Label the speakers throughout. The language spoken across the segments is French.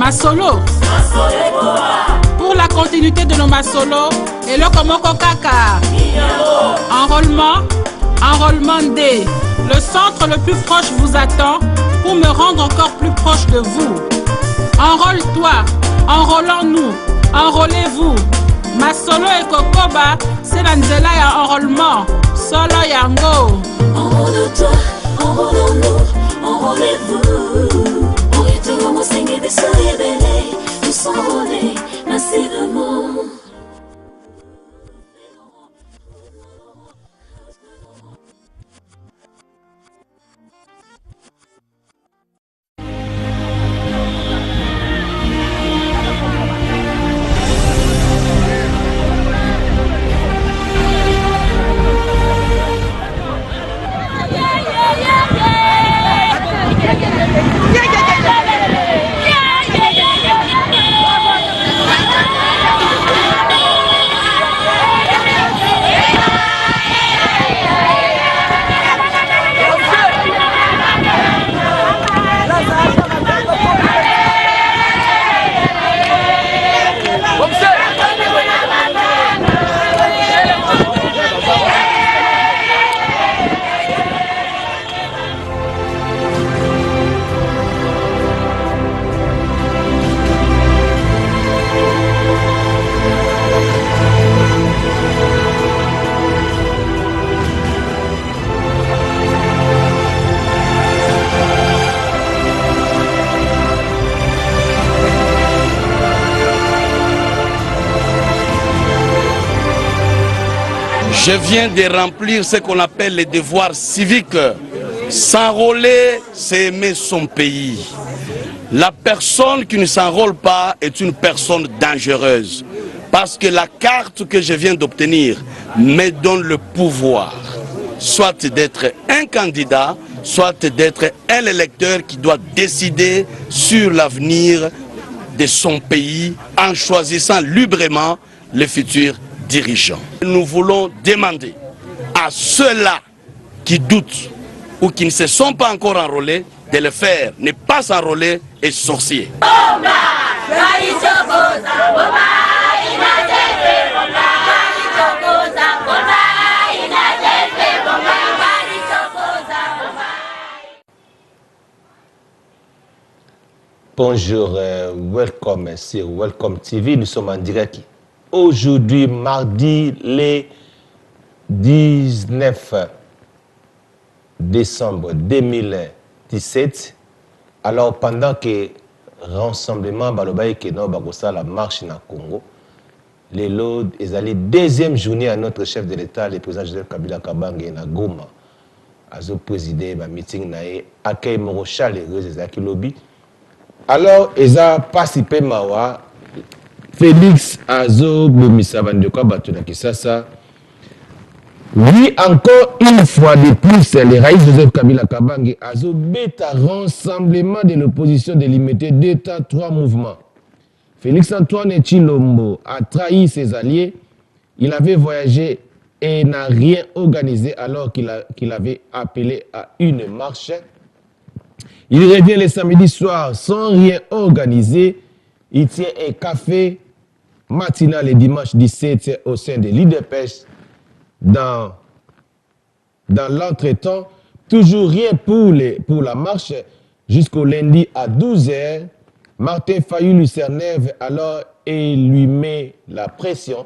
Speaker 1: Masolo. Pour la continuité de nos Masolo, et le Komoko Kaka. Enrôlement D. Le centre le plus proche vous attend pour me rendre encore plus proche de vous. Enrôle-toi, enrôlons-nous, enrôlez-vous. Masolo et Kokoba, c'est l'Anzela et enrôlement. Solo Yango.
Speaker 2: Enrôle-toi, enrôlons-nous, enrôlez-vous. Nous s'enrôler massivement.
Speaker 3: Je viens de remplir ce qu'on appelle les devoirs civiques. S'enrôler, c'est aimer son pays. La personne qui ne s'enrôle pas est une personne dangereuse. Parce que la carte que je viens d'obtenir me donne le pouvoir, soit d'être un candidat, soit d'être un électeur qui doit décider sur l'avenir de son pays en choisissant librement les futurs dirigeants. Nous voulons demander à ceux-là qui doutent ou qui ne se sont pas encore enrôlés de le faire. Ne pas s'enrôler est sorcier.
Speaker 4: Bonjour, welcome sur Welcome TV. Nous sommes en direct aujourd'hui, mardi, le 19 décembre 2017. Alors, pendant que rassemblement Balobaye Keno Bagosa la marche na Congo, les lots est allé deuxième journée à notre chef de l'État, le président Joseph Kabila Kabange na Goma, à ce président ma meeting naé accueil mon chaleureux Ezaki lobby. Alors, ils ont participé mawa Félix Azo Bomisa Bandeko Batuna Kisasa. Oui, encore une fois de plus, les Raïs Joseph Kabila Kabange Azo bêta rassemblement de l'opposition délimité d'État, 3 mouvements. Félix Antoine Tshilombo a trahi ses alliés. Il avait voyagé et n'a rien organisé alors qu'il avait appelé à une marche. Il revient le samedi soir sans rien organiser. Il tient un café matinal le dimanche 17 au sein de l'IDPS. Dans l'entretemps, toujours rien pour la marche jusqu'au lundi à 12h. Martin Fayulu s'énerve alors et lui met la pression.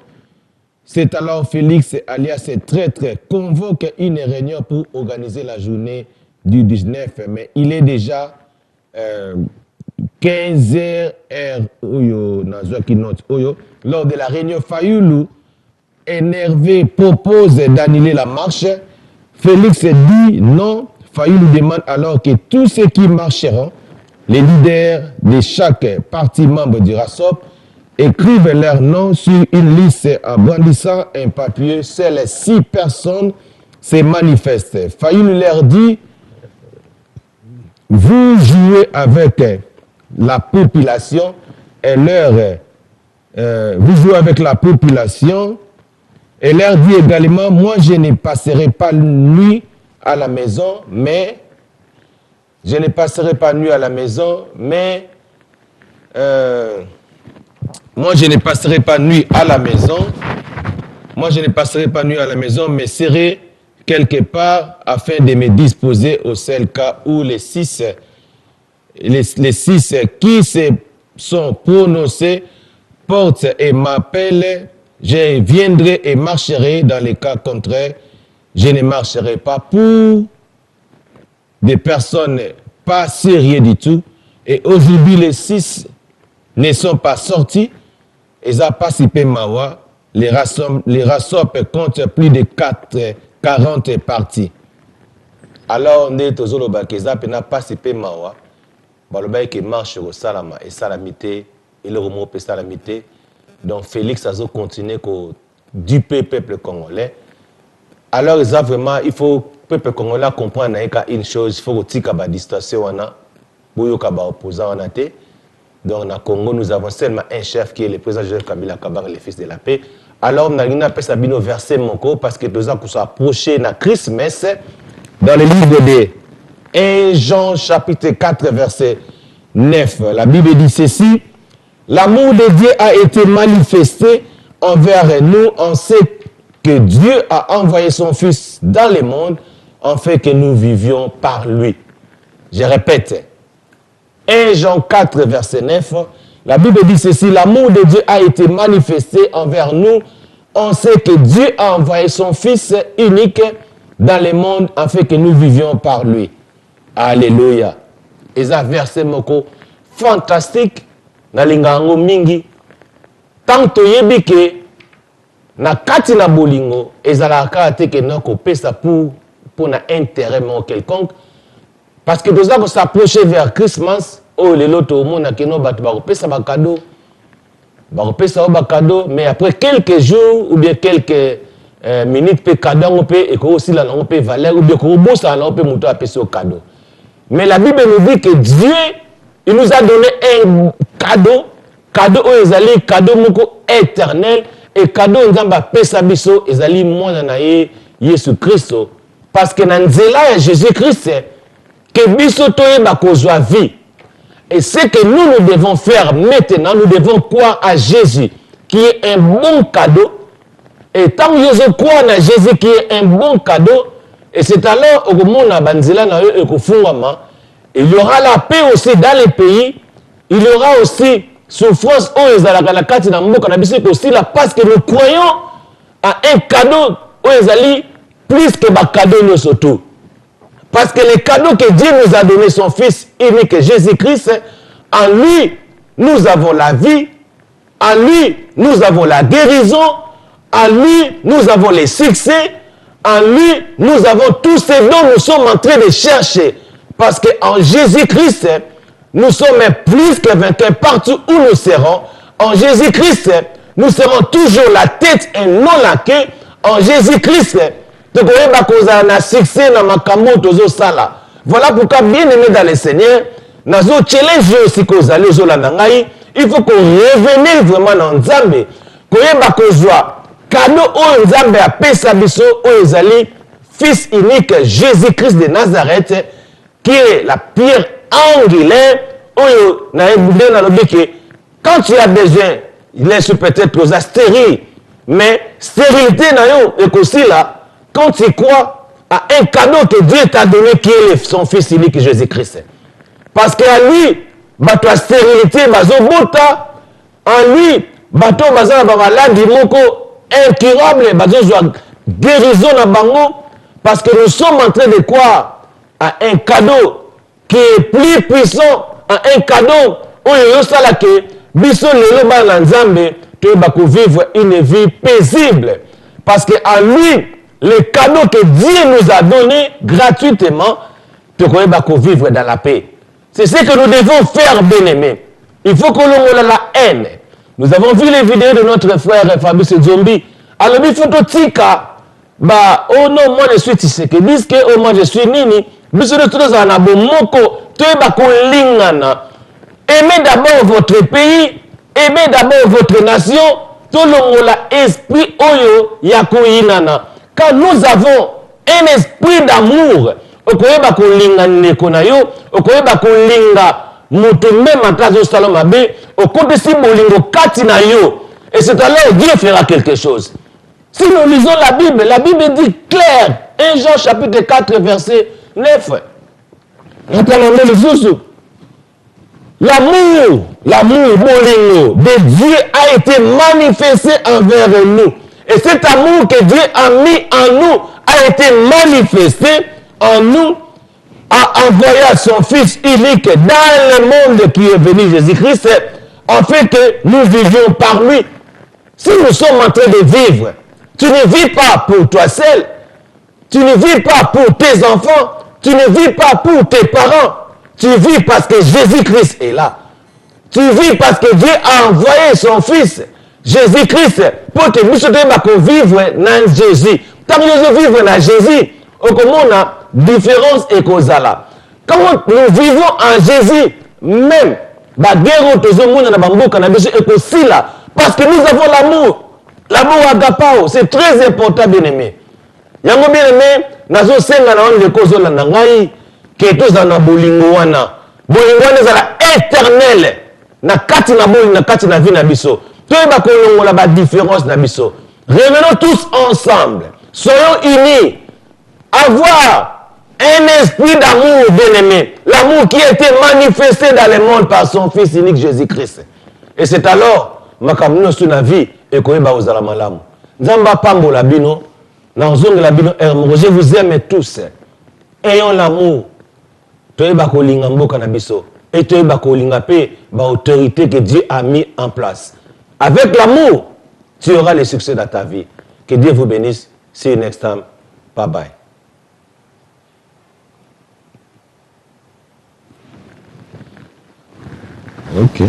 Speaker 4: C'est alors Félix alias Traître convoque une réunion pour organiser la journée du 19, mais il est déjà 15h lors de la réunion. Fayulu, énervé, propose d'annuler la marche. Félix dit non. Fayulu demande alors que tous ceux qui marcheront, les leaders de chaque parti membre du RASOP, écrivent leur nom sur une liste en brandissant un papier. Seules 6 personnes se manifestent. Fayulu leur dit: vous jouez avec la population et vous jouez avec la population et leur dit également: moi je ne passerai pas nuit à la maison, mais mais serai quelque part afin de me disposer au seul cas où les six qui se sont prononcés portent et m'appellent, je viendrai et marcherai. Dans les cas contraires, je ne marcherai pas. Pour des personnes pas sérieuses du tout. Et aujourd'hui, les 6 ne sont pas sortis. Ils ont participé Mawa. Les RASOP comptent plus de 40 partis. Alors, on est aux Olobakeza, n'a participé Mawa. Balobaï qui marche au Salama et Salamité, et le remords Salamité. Donc, Félix a continué du peuple congolais. Alors, il faut que le peuple congolais comprenne une chose: il faut que la distanciation opposant. Donc, au Congo, nous avons seulement un chef qui est le président Joseph Kabila Kabange, le fils de la paix. Alors, nous avons un verset parce que nous avons approché la Christmas dans le livre de 1 Jean chapitre 4 verset 9. La Bible dit ceci: l'amour de Dieu a été manifesté envers nous. On sait que Dieu a envoyé son Fils dans le monde afin que nous vivions par lui. Je répète, 1 Jean 4 verset 9. La Bible dit ceci: l'amour de Dieu a été manifesté envers nous. On sait que Dieu a envoyé son Fils unique dans le monde afin que nous vivions par lui. Alléluia. Et ça verset moko fantastique na lingango mingi. Tant toyebike na kati na bolingo ezalaka te ke noko pesa pour na intérêt quelconque, parce que nous avons s'approcher vers Christmas. Oh les loto au monde ke no bat ba pesa ba cadeau. Ba pesa ba cadeau, mais après quelques jours ou bien quelques minutes pe cadeau pe et aussi la on pe valeur ou bien ko bossa la on pe muto a pesa au cadeau. Mais la Bible nous dit que Dieu, il nous a donné un cadeau ezali cadeau moko éternel, et cadeau nzamba pesa biso ezali mwana na ye Yesu Christo, parce que na nzela ya Jésus Christ que biso toyeba kozwa vie. Et ce que nous devons faire maintenant, nous devons croire à Jésus qui est un bon cadeau. Et tant que nous croyons à Jésus qui est un bon cadeau, et c'est alors au moment il y aura la paix aussi dans les pays. Il y aura aussi souffrance aussi là, parce que nous croyons à un cadeau plus que un cadeau surtout. Parce que le cadeau que Dieu nous a donné, son Fils unique Jésus-Christ, en lui nous avons la vie, en lui nous avons la guérison, en lui nous avons les succès, en lui nous avons tout ce dont nous sommes en train de chercher. Parce qu'en Jésus-Christ, nous sommes plus que vainqueurs partout où nous serons. en Jésus-Christ, nous serons toujours la tête et non la queue. En Jésus-Christ, donc on a un succès dans ma camote sala. Voilà pourquoi, bien aimé dans le Seigneur, il faut qu'on revienne vraiment dans Nzambe. Qu'on soit cadeau au Nzambe à Pesabiso au Ezali, fils unique Jésus-Christ de Nazareth, qui est la pierre angulaire. Quand tu as besoin, il est peut-être aux stérile, mais stérilité est aussi là. Quand tu crois à un cadeau que Dieu t'a donné, qui est son fils unique Jésus-Christ. Parce qu'à lui, la stérilité, en lui, la maladie incurable, guérison na bango, parce que nous sommes en train de croire à un cadeau qui est plus puissant, à un cadeau où il y a que biso lelo ba nzambe to vivre une vie paisible, parce que à lui le cadeau que Dieu nous a donné gratuitement, tu peux vivre dans la paix. C'est ce que nous devons faire, bien-aimés. Il faut que l'on ait la haine. Nous avons vu les vidéos de notre frère Fabrice Zombi. Alors, il faut que tika, oh non, moi je suis Tshisekedi, disent que oh moi je suis Nini. Biso de tous en abomoko, tu es lingana. Aimez d'abord votre pays, aimez d'abord votre nation. Tout le monde a esprit oyo yakoinana. Quand nous avons un esprit d'amour, okoyeba kolinga ndeko na yo, okoyeba kolinga moto même en place de Salomabé, okotesi bolingo kati na yo, et c'est alors Dieu fera quelque chose. Si nous lisons la Bible dit clair, 1 Jean chapitre 4 verset 9. L'amour bolingo de Dieu a été manifesté envers nous. Et cet amour que Dieu a mis en nous a été manifesté en nous, a envoyé son Fils unique dans le monde qui est venu, Jésus-Christ, en fait que nous vivions par lui. Si nous sommes en train de vivre, tu ne vis pas pour toi seul, tu ne vis pas pour tes enfants, tu ne vis pas pour tes parents, tu vis parce que Jésus-Christ est là. Tu vis parce que Dieu a envoyé son Fils, Jésus-Christ, pour que nous puissions vivre dans Jésus. Tant que nous vivons dans Jésus, on a différence et cause là. Quand nous vivons en Jésus, même, parce que nous avons l'amour. L'amour agapao, c'est très important, bien-aimé. Yango bien-aimé, nazo senga na on cause la nangai, que tous en bolingo wana. Bolingo wana zala éternel. Na kati na bolingo, na kati na vie na biso. Toyeba kolongo la ba différence na biso. Revenons tous ensemble. Soyons unis. Avoir un esprit d'amour, bien-aimé. L'amour qui a été manifesté dans le monde par son Fils unique Jésus-Christ. Et c'est alors, makamno sur la vie, et koyeba ozala malamu. Nzamba pambo la bino, nanzonge la bino ermo. Je vous aime tous. Ayons l'amour. Toyeba kolinga mboka na biso. Et toyeba kolinga pe ba autorité que Dieu a mis en place. Avec l'amour, tu auras le succès dans ta vie. Que Dieu vous bénisse. See you next time. Bye bye.
Speaker 5: Ok.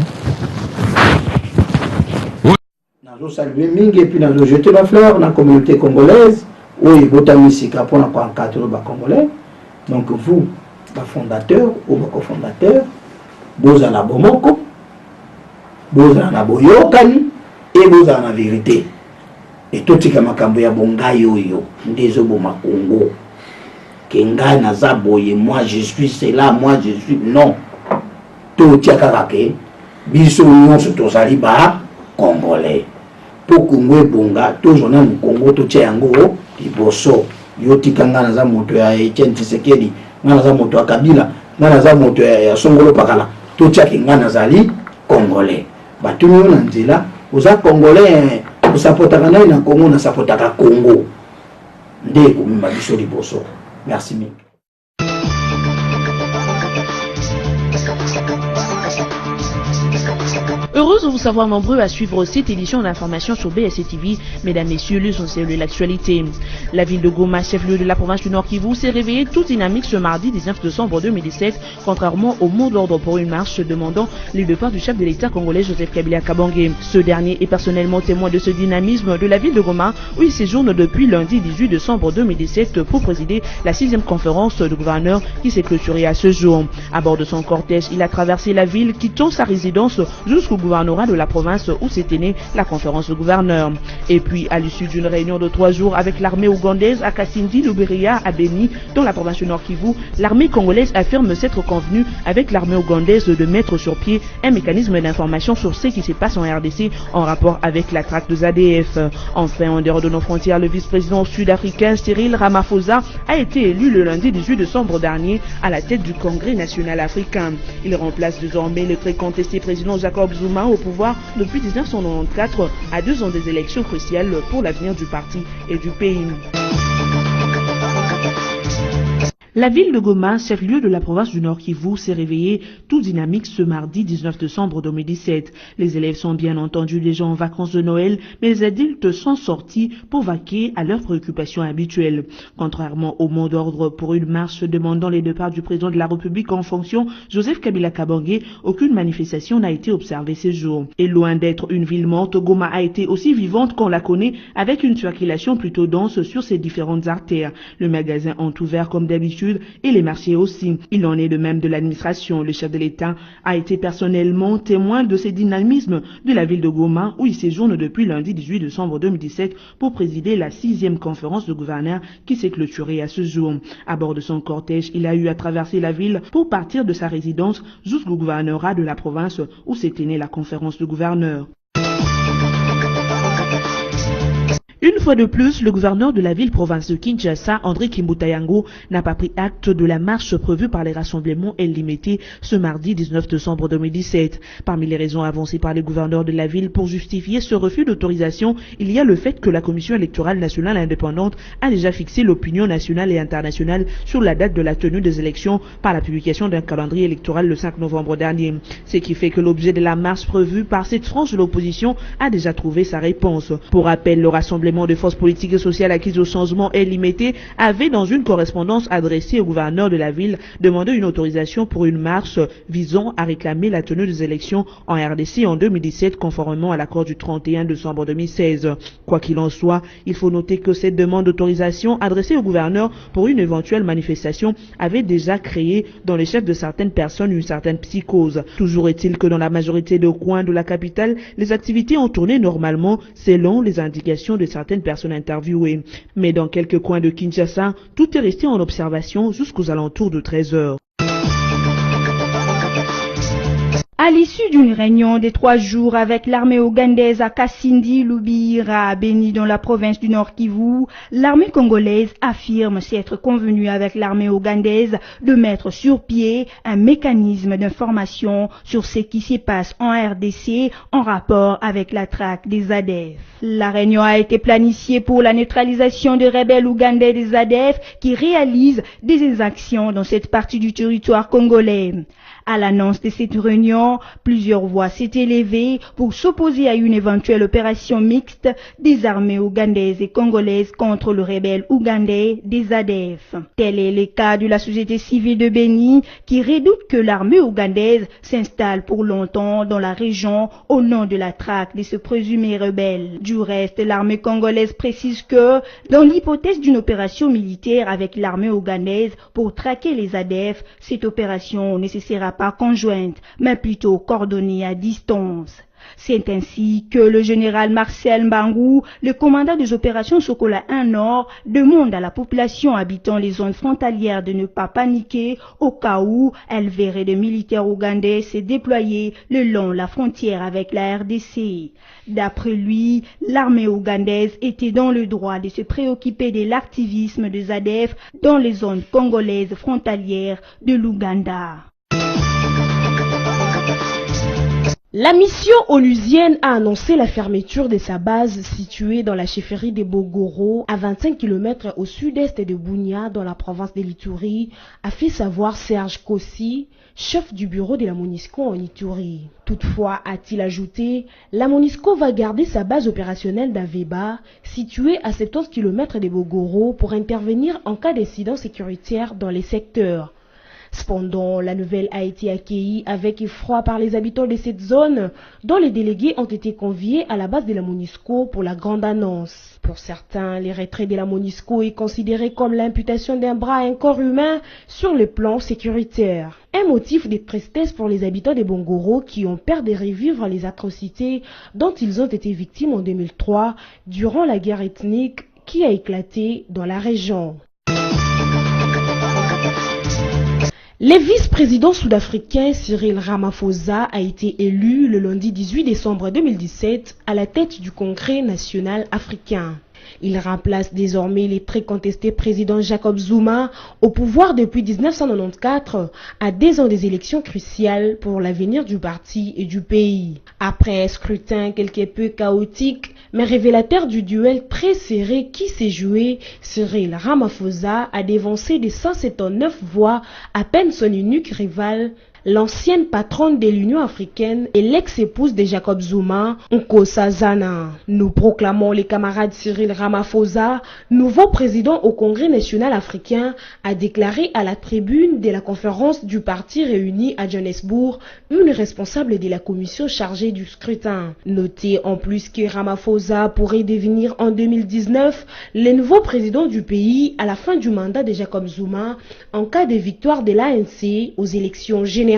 Speaker 6: Nazo saluer mingi et puis nazo jeter la fleur dans la communauté congolaise où il y a misika pour encadrer les Congolais. Donc vous, les fondateurs ou les cofondateurs, vous avez la bomoko, vous avez la boyokani et vous avez la vérité. Et tout ce qui est makambo ya bonga yoyo, ndezo boma Congo. Kenga naza boye, moi je suis cela, moi je suis non. Tout ce qui est biso nyonso tozali ba Congolais. Pour Congo bonga, toujours na Congo to yango liboso. Yo tikanga naza moto ya Etienne Tshisekedi, naza moto ya Kabila, naza moto ya Songolo Pakala. Tout ce qui nazali Congolais. Batu nyo na nzela, oza Congolais, osapotaka na Congo na sapotaka Congo. Nde komima biso liboso. Merci mille.
Speaker 5: Heureuse de vous savoir nombreux à suivre cette édition d'information sur BSC TV. Mesdames, Messieurs, l'essentiel de l'actualité. La ville de Goma, chef-lieu de la province du Nord Kivu, s'est réveillée toute dynamique ce mardi 19 décembre 2017, contrairement au mot d'ordre pour une marche demandant les départs du chef de l'État congolais Joseph Kabila Kabange. Ce dernier est personnellement témoin de ce dynamisme de la ville de Goma, où il séjourne depuis lundi 18 décembre 2017 pour présider la 6e conférence de gouverneurs qui s'est clôturée à ce jour. À bord de son cortège, il a traversé la ville, quittant sa résidence jusqu'au gouvernorat de la province où s'était née la conférence de gouverneurs. Et puis, à l'issue d'une réunion de 3 jours avec l'armée ougandaise à Kasindi, Luberiya, à Beni, dans la province du Nord Kivu, l'armée congolaise affirme s'être convenue avec l'armée ougandaise de mettre sur pied un mécanisme d'information sur ce qui se passe en RDC en rapport avec la traque des ADF. Enfin, en dehors de nos frontières, le vice-président sud-africain Cyril Ramaphosa a été élu le lundi 18 décembre dernier à la tête du Congrès national africain. Il remplace désormais le très contesté président Jacob Zuma au pouvoir depuis 1994 à 2 ans des élections cruciales pour l'avenir du parti et du pays. La ville de Goma, chef-lieu de la province du Nord Kivu, s'est réveillée tout dynamique ce mardi 19 décembre 2017. Les élèves sont bien entendu déjà en vacances de Noël, mais les adultes sont sortis pour vaquer à leurs préoccupations habituelles. Contrairement au mot d'ordre pour une marche demandant les départs du président de la République en fonction, Joseph Kabila Kabange, aucune manifestation n'a été observée ce jour. Et loin d'être une ville morte, Goma a été aussi vivante qu'on la connaît, avec une circulation plutôt dense sur ses différentes artères. Le magasin ont ouvert comme d'habitude et les marchés aussi. Il en est de même de l'administration. Le chef de l'État a été personnellement témoin de ce dynamisme de la ville de Goma, où il séjourne depuis lundi 18 décembre 2017 pour présider la 6e conférence de gouverneurs qui s'est clôturée à ce jour. À bord de son cortège, il a eu à traverser la ville pour partir de sa résidence jusqu'au gouvernorat de la province où s'était née la conférence de gouverneurs. Une fois de plus, le gouverneur de la ville-province de Kinshasa, André Kimbutayango, n'a pas pris acte de la marche prévue par les rassemblements limités ce mardi 19 décembre 2017. Parmi les raisons avancées par le gouverneur de la ville pour justifier ce refus d'autorisation, il y a le fait que la Commission électorale nationale indépendante a déjà fixé l'opinion nationale et internationale sur la date de la tenue des élections par la publication d'un calendrier électoral le 5 novembre dernier. Ce qui fait que l'objet de la marche prévue par cette tranche de l'opposition a déjà trouvé sa réponse. Pour rappel, le rassemblement de forces politiques et sociales acquises au changement limité avait dans une correspondance adressée au gouverneur de la ville demandé une autorisation pour une marche visant à réclamer la tenue des élections en RDC en 2017 conformément à l'accord du 31 décembre 2016. Quoi qu'il en soit, il faut noter que cette demande d'autorisation adressée au gouverneur pour une éventuelle manifestation avait déjà créé dans les chefs de certaines personnes une certaine psychose. Toujours est-il que dans la majorité des coins de la capitale, les activités ont tourné normalement selon les indications de certaines personnes interviewées. Mais dans quelques coins de Kinshasa, tout est resté en observation jusqu'aux alentours de 13 heures.
Speaker 7: À l'issue d'une réunion de 3 jours avec l'armée ougandaise à Kasindi, Luberiya, à Beni dans la province du Nord Kivu, l'armée congolaise affirme s'être convenue avec l'armée ougandaise de mettre sur pied un mécanisme d'information sur ce qui se passe en RDC en rapport avec la traque des ADF. La réunion a été planifiée pour la neutralisation des rebelles ougandais des ADF qui réalisent des exactions dans cette partie du territoire congolais. À l'annonce de cette réunion, plusieurs voix s'étaient élevées pour s'opposer à une éventuelle opération mixte des armées ougandaises et congolaises contre le rebelle ougandais des ADF. Tel est le cas de la société civile de Beni qui redoute que l'armée ougandaise s'installe pour longtemps dans la région au nom de la traque de ce présumé rebelle. Du reste, l'armée congolaise précise que, dans l'hypothèse d'une opération militaire avec l'armée ougandaise pour traquer les ADF, cette opération ne sera pas conjointe, mais plutôt coordonnée à distance. C'est ainsi que le général Marcel Mbangou, le commandant des opérations Sokola 1 Nord, demande à la population habitant les zones frontalières de ne pas paniquer au cas où elle verrait des militaires ougandais se déployer le long de la frontière avec la RDC. D'après lui, l'armée ougandaise était dans le droit de se préoccuper de l'activisme des ADF dans les zones congolaises frontalières de l'Ouganda.
Speaker 5: La mission onusienne a annoncé la fermeture de sa base située dans la chefferie de Bogoro, à 25 km au sud-est de Bunia, dans la province de l'Ituri, a fait savoir Serge Kossi, chef du bureau de la MONUSCO en Ituri. Toutefois, a-t-il ajouté, la MONUSCO va garder sa base opérationnelle d'Aveba, située à 70 km de Bogoro, pour intervenir en cas d'incident sécuritaire dans les secteurs. Cependant, la nouvelle a été accueillie avec effroi par les habitants de cette zone, dont les délégués ont été conviés à la base de la MONUSCO pour la grande annonce. Pour certains, le retrait de la MONUSCO est considéré comme l'imputation d'un bras à un corps humain sur le plan sécuritaire. Un motif de tristesse pour les habitants de Bongoro qui ont peur de revivre les atrocités dont ils ont été victimes en 2003 durant la guerre ethnique qui a éclaté dans la région. Le vice-président sud-africain Cyril Ramaphosa a été élu le lundi 18 décembre 2017 à la tête du Congrès national africain. Il remplace désormais le très contesté président Jacob Zuma au pouvoir depuis 1994 à 2 ans des élections cruciales pour l'avenir du parti et du pays. Après un scrutin quelque peu chaotique mais révélateur du duel très serré qui s'est joué, Cyril Ramaphosa a dévancé de 179 voix à peine son unique rival, l'ancienne patronne de l'Union africaine et l'ex-épouse de Jacob Zuma, Nkosazana. Nous proclamons les camarades Cyril Ramaphosa, nouveau président au Congrès national africain, a déclaré à la tribune de la conférence du parti réuni à Johannesburg une responsable de la commission chargée du scrutin. Notez en plus que Ramaphosa pourrait devenir en 2019 le nouveau président du pays à la fin du mandat de Jacob Zuma en cas de victoire de l'ANC aux élections générales.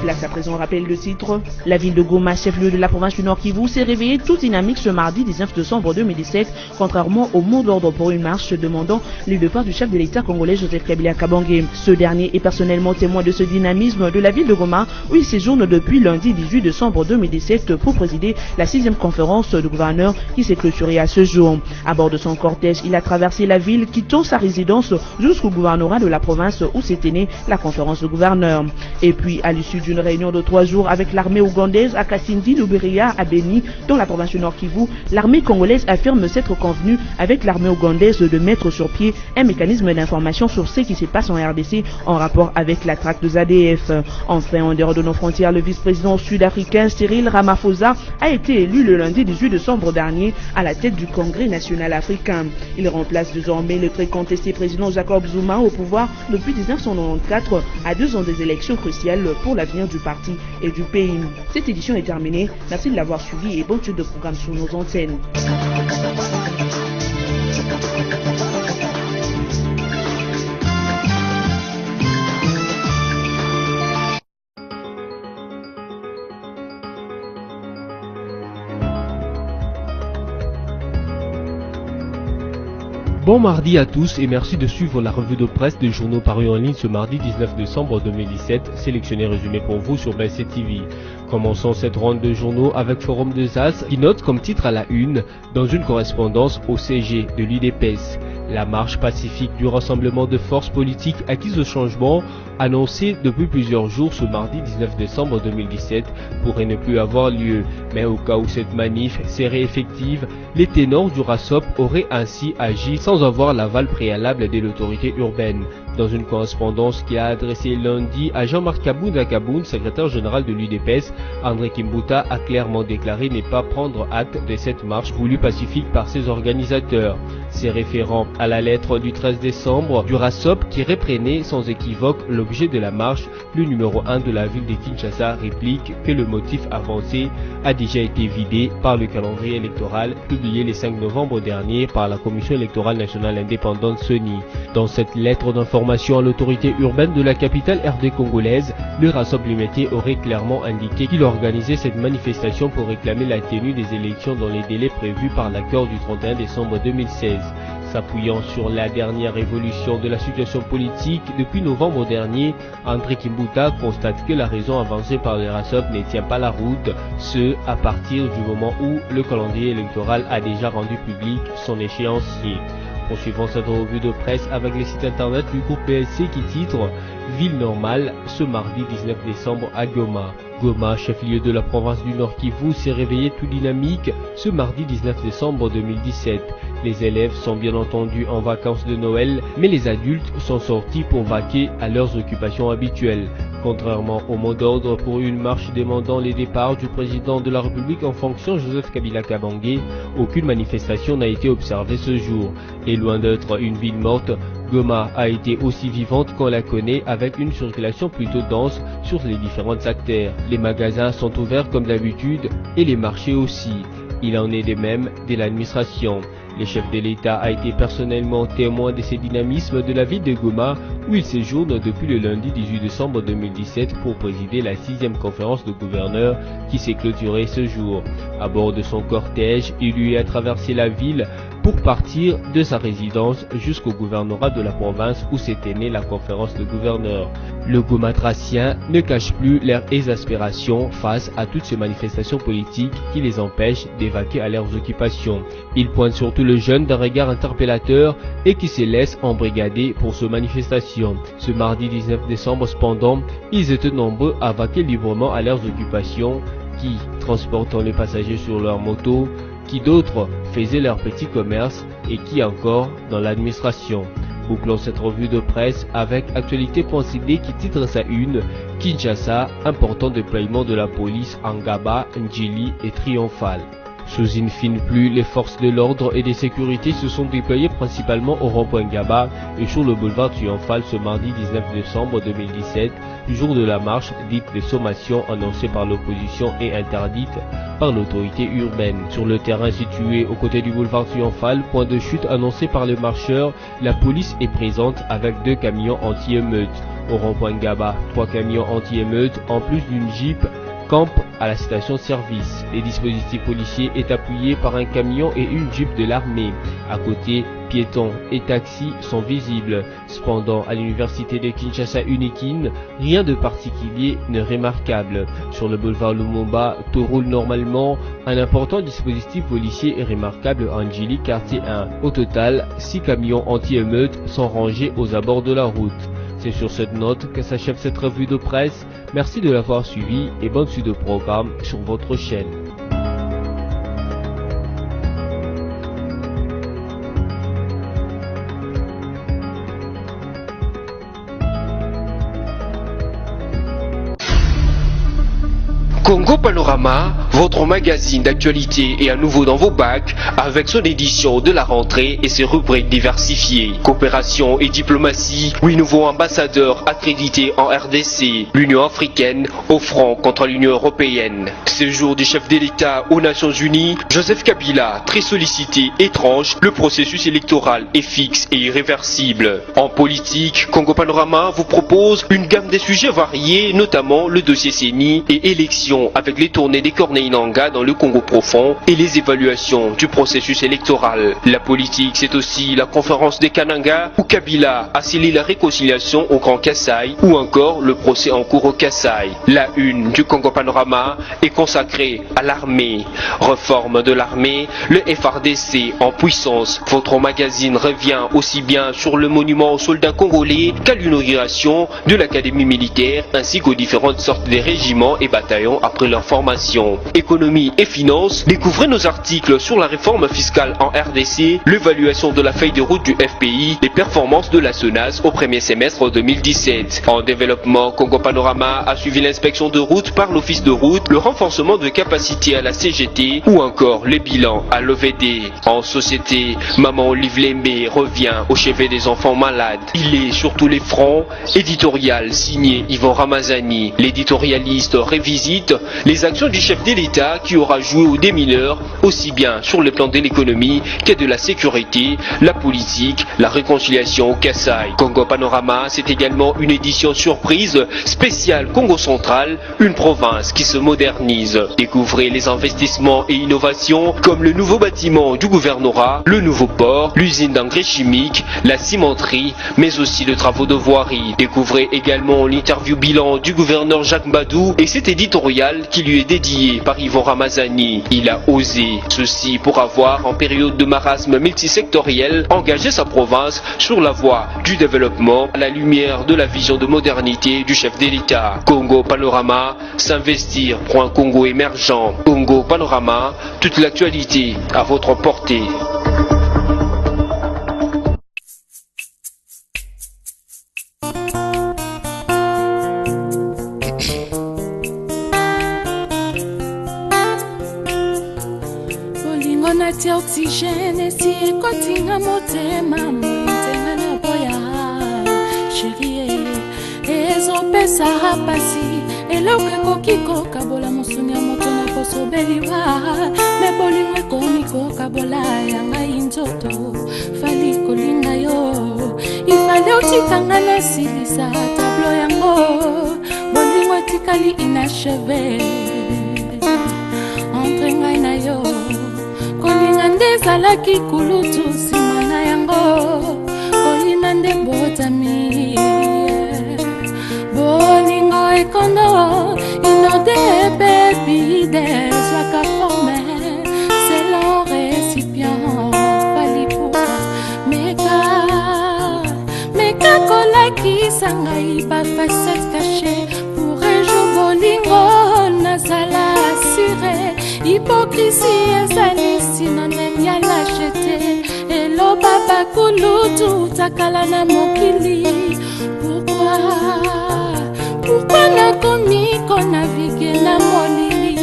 Speaker 5: Place à présent, rappel de titre. La ville de Goma, chef-lieu de la province du Nord Kivu, s'est réveillée toute dynamique ce mardi 19 décembre 2017, contrairement au mot d'ordre pour une marche demandant le départ du chef de l'État congolais Joseph Kabila Kabange. Ce dernier est personnellement témoin de ce dynamisme de la ville de Goma, où il séjourne depuis lundi 18 décembre 2017 pour présider la 6e conférence de gouverneurs qui s'est clôturée à ce jour. À bord de son cortège, il a traversé la ville, quittant sa résidence jusqu'au gouvernorat de la province où s'était née la conférence de gouverneurs. Et puis, à l'issue d'une réunion de 3 jours avec l'armée ougandaise à Kasindi, Luberiya, à Beni, dans la province du Nord Kivu, l'armée congolaise affirme s'être convenue avec l'armée ougandaise de mettre sur pied un mécanisme d'information sur ce qui se passe en RDC en rapport avec la traque de ADF. Enfin, en dehors de nos frontières, le vice-président sud-africain Cyril Ramaphosa a été élu le lundi 18 décembre dernier à la tête du Congrès national africain. Il remplace désormais le très contesté président Jacob Zuma au pouvoir depuis 1994 à 2 ans des élections cruciales pour l'avenir du parti et du pays. Cette édition est terminée. Merci de l'avoir suivi et bonne suite de programme sur nos antennes.
Speaker 8: Bon mardi à tous et merci de suivre la revue de presse des journaux parus en ligne ce mardi 19 décembre 2017, sélectionné et résumé pour vous sur BC TV. Commençons cette ronde de journaux avec Forum des As qui note comme titre à la une, dans une correspondance au CG de l'UDPS, la marche pacifique du rassemblement de forces politiques acquises au changement, annoncée depuis plusieurs jours ce mardi 19 décembre 2017, pourrait ne plus avoir lieu. Mais au cas où cette manif serait effective, les ténors du RASOP auraient ainsi agi sans avoir l'aval préalable de l'autorité urbaine. Dans une correspondance qu'il a adressée lundi à Jean-Marc Kaboun Akaboun, secrétaire général de l'UDPS, André Kimbuta a clairement déclaré ne pas prendre acte de cette marche voulue pacifique par ses organisateurs. C'est référent à la lettre du 13 décembre du RASOP qui reprenait sans équivoque l'objet de la marche, le numéro 1 de la ville de Kinshasa réplique que le motif avancé a déjà été vidé par le calendrier électoral publié le 5 novembre dernier par la Commission électorale nationale indépendante CENI. Dans cette lettre d'information à l'autorité urbaine de la capitale RD congolaise, le RASOP Limité aurait clairement indiqué qu'il organisait cette manifestation pour réclamer la tenue des élections dans les délais prévus par l'accord du 31 décembre 2016. S'appuyant sur la dernière évolution de la situation politique depuis novembre dernier, André Kimbuta constate que la raison avancée par le RASOP ne tient pas la route, ce à partir du moment où le calendrier électoral a déjà rendu public son échéancier. Poursuivons cette revue de presse avec les sites internet du groupe PSC qui titre « Ville normale ce mardi 19 décembre à Goma ». Goma, chef-lieu de la province du Nord Kivu, s'est réveillé tout dynamique ce mardi 19 décembre 2017. Les élèves sont bien entendu en vacances de Noël, mais les adultes sont sortis pour vaquer à leurs occupations habituelles. Contrairement au mot d'ordre pour une marche demandant les départs du président de la République en fonction Joseph Kabila Kabange, aucune manifestation n'a été observée ce jour. Et loin d'être une ville morte, Goma a été aussi vivante qu'on la connaît avec une circulation plutôt dense sur les différentes artères. Les magasins sont ouverts comme d'habitude et les marchés aussi. Il en est de même de l'administration. Le chef de l'État a été personnellement témoin de ces dynamismes de la ville de Goma où il séjourne depuis le lundi 18 décembre 2017 pour présider la 6e conférence de gouverneurs qui s'est clôturée ce jour. À bord de son cortège, il lui a traversé la ville pour partir de sa résidence jusqu'au gouvernorat de la province où s'était née la conférence de gouverneurs. Le Gomatracien ne cache plus leur exaspération face à toutes ces manifestations politiques qui les empêchent d'évacuer à leurs occupations. Il pointe surtout le jeune d'un regard interpellateur et qui se laisse embrigader pour ces manifestations. Ce mardi 19 décembre cependant, ils étaient nombreux à vaquer librement à leurs occupations, qui transportant les passagers sur leurs motos, qui d'autres faisaient leur petit commerce et qui encore dans l'administration. Bouclons cette revue de presse avec Actualité.cd qui titre sa une « Kinshasa, important déploiement de la police en Ngaba, Ndjili et Triomphal ». Sous une fine pluie, les forces de l'ordre et de sécurité se sont déployées principalement au rond-point Ngaba et sur le boulevard Triomphal ce mardi 19 décembre 2017, jour de la marche dite de sommation annoncée par l'opposition et interdite par l'autorité urbaine. Sur le terrain situé aux côtés du boulevard Triomphal, point de chute annoncé par les marcheurs, la police est présente avec 2 camions anti-émeutes. Au rond-point Ngaba, 3 camions anti-émeutes en plus d'une Jeep campent à la station-service. Les dispositifs policiers est appuyé par un camion et une Jeep de l'armée. À côté, piétons et taxis sont visibles. Cependant, à l'université de Kinshasa Unikin, rien de particulier n'est remarquable. Sur le boulevard Lumumba, tout roule normalement. Un important dispositif policier est remarquable en Ndjili, quartier 1. Au total, 6 camions anti-émeutes sont rangés aux abords de la route. C'est sur cette note que s'achève cette revue de presse. Merci de l'avoir suivi et bonne suite de programme sur votre chaîne.
Speaker 9: Congo Panorama, votre magazine d'actualité est à nouveau dans vos bacs avec son édition de la rentrée et ses rubriques diversifiées. Coopération et diplomatie, 8 nouveaux ambassadeurs accrédités en RDC, l'Union africaine au front contre l'Union européenne. Séjour du chef de l'État aux Nations Unies, Joseph Kabila, très sollicité, étrange, le processus électoral est fixe et irréversible. En politique, Congo Panorama vous propose une gamme de sujets variés, notamment le dossier CENI et élections avec les tournées des Corneilles Nangaa dans le Congo profond et les évaluations du processus électoral. La politique, c'est aussi la conférence des Kananga où Kabila a scellé la réconciliation au Grand Kassai ou encore le procès en cours au Kassai. La une du Congo Panorama est consacrée à l'armée. Réforme de l'armée, le FARDC en puissance. Votre magazine revient aussi bien sur le monument aux soldats congolais qu'à l'inauguration de l'académie militaire ainsi qu'aux différentes sortes de régiments et bataillons après leur formation. Économie et finances, découvrez nos articles sur la réforme fiscale en RDC, l'évaluation de la feuille de route du FPI, les performances de la SONAS au premier semestre 2017. En développement, Congo Panorama a suivi l'inspection de route par l'office de route, le renforcement de capacité à la CGT ou encore les bilans à l'OVD. En société, Maman Olive Lembe revient au chevet des enfants malades. Il est sur tous les fronts, éditorial signé Yvon Ramazani. L'éditorialiste révisite les actions du chef de l'État qui aura joué aux démineurs aussi bien sur le plan de l'économie que de la sécurité, la politique, la réconciliation au Kassai. Congo Panorama, c'est également une édition surprise spéciale Congo Central, une province qui se modernise. Découvrez les investissements et innovations comme le nouveau bâtiment du gouvernorat, le nouveau port, l'usine d'engrais chimiques, la cimenterie, mais aussi de travaux de voirie. Découvrez également l'interview bilan du gouverneur Jacques Mbadou et cet éditorial qui lui est dédié par Yvon Ramazani. Il a osé, ceci pour avoir, en période de marasme multisectoriel, engagé sa province sur la voie du développement à la lumière de la vision de modernité du chef de l'État. Congo Panorama, s'investir pour un Congo émergent. Congo Panorama, toute l'actualité à votre portée.
Speaker 2: Oxygène et si continue motema mtenga na boya chérie ezope sara pasi eloke kokiko kabola musunia moto na kosobeliwa me bolingo komiko kabola yanga inzoto fali kolinga yo ifale utikanga na silisa tablo yango bolingo tikali inachevé entre ngai na yo kolinga ndezalaki kulutu simana yango kolinga nde botami bolingo ekondo inode bebide zwaka forme selon récipient fali puka meka kolakisa ngai bafacette caché pour un jour bolingo nazala assuré hypocrisie ezali synonyme ya lâcheté eloba bakulutu takala na mokili pourquoi nakomi konavigue na molili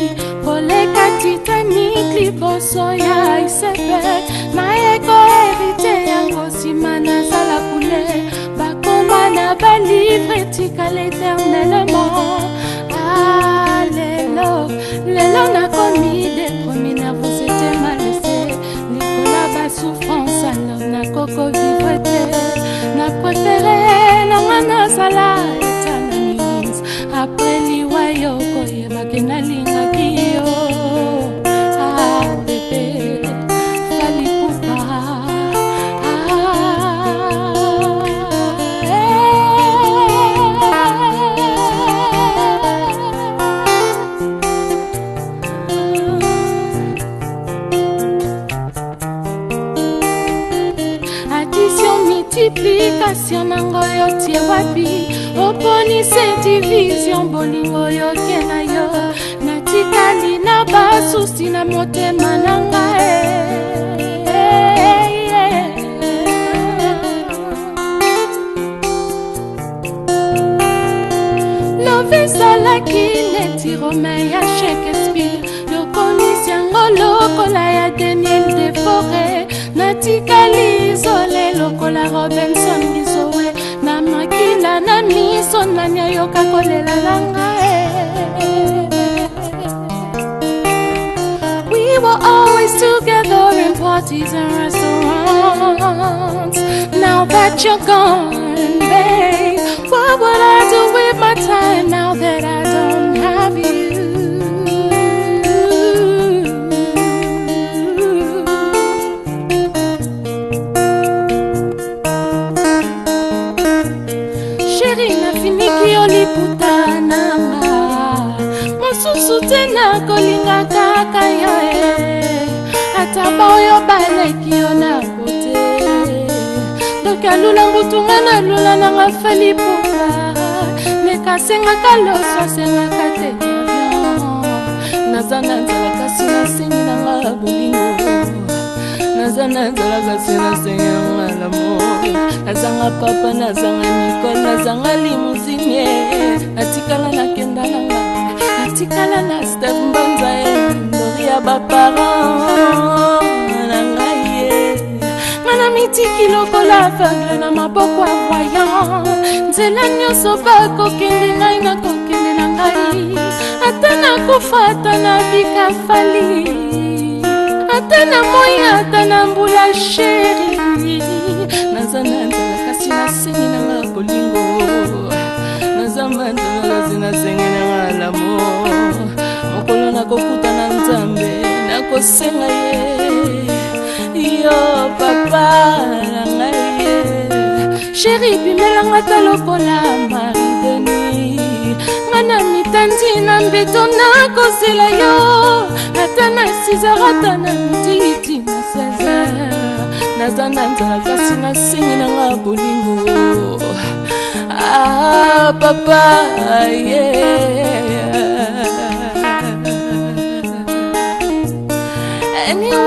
Speaker 2: koleka Titanic liboso ya iceberg nayeko hérité yango nsima nazala kule bakoma na balivre tikala éternellement lelo nakomi des promis nerveux c'était mal laissé Nicolas ba souffrance alors nakoko vivre te na préféré nanga sala etanamis après liwayo koyebake nalingaki yo bébé fali pupa multiplication nango yo tie wapi oponise division bolingo yo kena yo natikali na basusi na motema nanga lovesalaki neti romain ya Shakespeare yokonisi yango lokola ya Daniel de Forêt natikali izole lokola Robinson Bizowe na makila na miso nanya yoka kolela langa We were always together in parties and restaurants. Now that you're gone, babe, what would I do with my time now that I don't have you? Putananga mosusu tena kolinga kaka yo ataba oyo baleki yo na kote doka lula ngutunga na lula nanga fali puka nekasengaka loso sengaka te nazana nzala kasi nasengi nanga bolingo nazana nzala kasi nasengi nanga lamo nazanga papa nazanga Nicole nazanga limousine atikala na kenda nanga atikala na Steph Mbanza ndori ya baparent nanga ye ngana mitiki lokola aveugle na maboko ya voyant nzela nyonso bakokende ngai nakokende na ngai ata nakufa ata nabika fali ata na moya ata na mbula sheri nazana nzala kasi nasengi nanga bolingo nazamba nzala kasi nasengi nanga lamo mokolo nakokuta na Nzambe nakosenga ye yo papa nanga ye sheri bimelanga ta lokola Marie Denis ngana mitandi na bitona kosila yo ata na 6h ata na midi na 16h naza na nzala kasi nasengi nanga bolingo papa yeah. Anyway